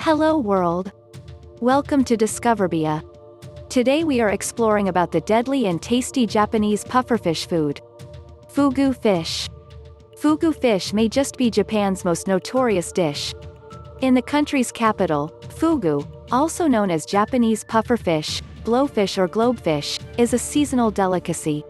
Hello world. Welcome to Discoverbia. Today we are exploring about the deadly and tasty Japanese pufferfish food. Fugu fish. Fugu fish may just be Japan's most notorious dish. In the country's capital, fugu, also known as Japanese pufferfish, blowfish or globefish, is a seasonal delicacy.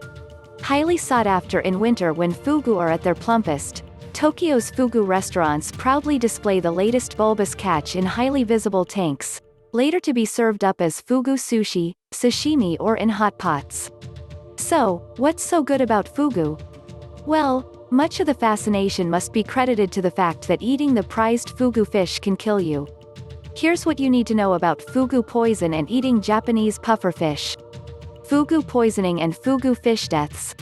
Highly sought after in winter when fugu are at their plumpest, Tokyo's fugu restaurants proudly display the latest bulbous catch in highly visible tanks, later to be served up as fugu sushi, sashimi or in hot pots. So, what's so good about fugu? Well, much of the fascination must be credited to the fact that eating the prized fugu fish can kill you. Here's what you need to know about fugu poison and eating Japanese pufferfish. Fugu poisoning and fugu fish deaths.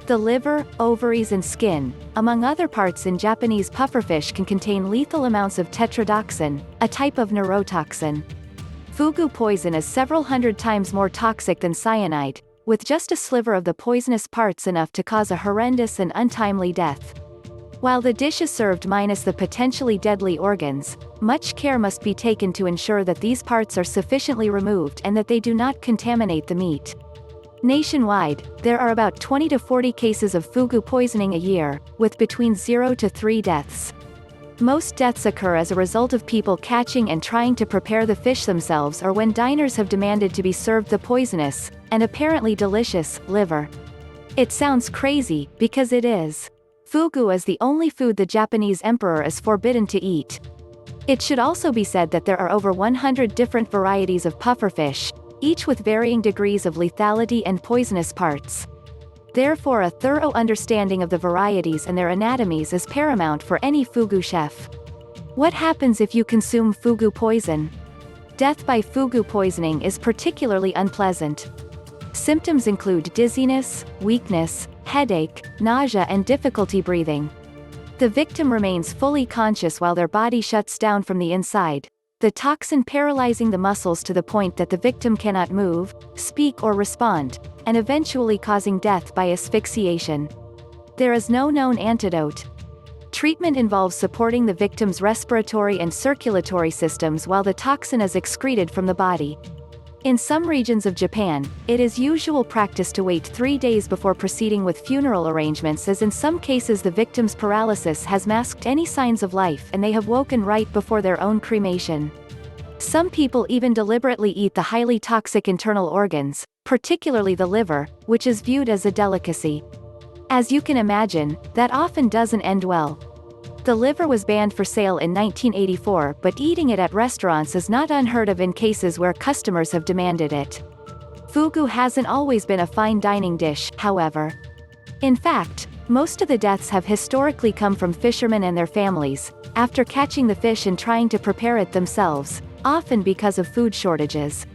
The liver, ovaries and skin, among other parts in Japanese pufferfish can contain lethal amounts of tetrodotoxin, a type of neurotoxin. Fugu poison is several hundred times more toxic than cyanide, with just a sliver of the poisonous parts enough to cause a horrendous and untimely death. While the dish is served minus the potentially deadly organs, much care must be taken to ensure that these parts are sufficiently removed and that they do not contaminate the meat. Nationwide, there are about 20 to 40 cases of fugu poisoning a year, with between 0 to 3 deaths. Most deaths occur as a result of people catching and trying to prepare the fish themselves or when diners have demanded to be served the poisonous, and apparently delicious, liver. It sounds crazy, because it is. Fugu is the only food the Japanese emperor is forbidden to eat. It should also be said that there are over 100 different varieties of pufferfish, each with varying degrees of lethality and poisonous parts. Therefore, a thorough understanding of the varieties and their anatomies is paramount for any fugu chef. What happens if you consume fugu poison? Death by fugu poisoning is particularly unpleasant. Symptoms include dizziness, weakness, headache, nausea and difficulty breathing. The victim remains fully conscious while their body shuts down from the inside, the toxin paralyzing the muscles to the point that the victim cannot move, speak or respond, and eventually causing death by asphyxiation. There is no known antidote. Treatment involves supporting the victim's respiratory and circulatory systems while the toxin is excreted from the body. In some regions of Japan, it is usual practice to wait 3 days before proceeding with funeral arrangements, as in some cases the victim's paralysis has masked any signs of life and they have woken right before their own cremation. Some people even deliberately eat the highly toxic internal organs, particularly the liver, which is viewed as a delicacy. As you can imagine, that often doesn't end well. The liver was banned for sale in 1984, but eating it at restaurants is not unheard of in cases where customers have demanded it. Fugu hasn't always been a fine dining dish, however. In fact, most of the deaths have historically come from fishermen and their families, after catching the fish and trying to prepare it themselves, often because of food shortages.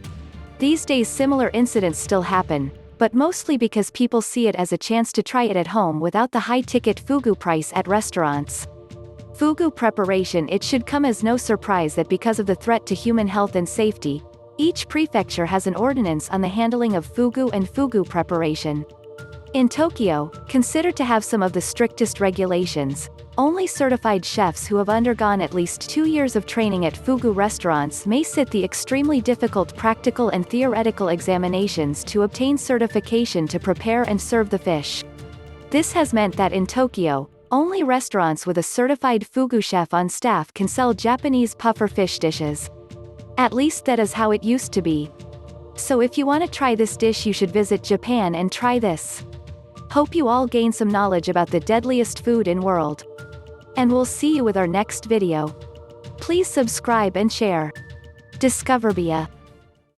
These days similar incidents still happen, but mostly because people see it as a chance to try it at home without the high-ticket fugu price at restaurants. Fugu preparation. It should come as no surprise that because of the threat to human health and safety, each prefecture has an ordinance on the handling of fugu and fugu preparation. In Tokyo, considered to have some of the strictest regulations, only certified chefs who have undergone at least 2 years of training at fugu restaurants may sit the extremely difficult practical and theoretical examinations to obtain certification to prepare and serve the fish. This has meant that in Tokyo, only restaurants with a certified fugu chef on staff can sell Japanese pufferfish dishes. At least that is how it used to be. So if you want to try this dish, you should visit Japan and try this. Hope you all gain some knowledge about the deadliest food in world. And we'll see you with our next video. Please subscribe and share. Discoverbia.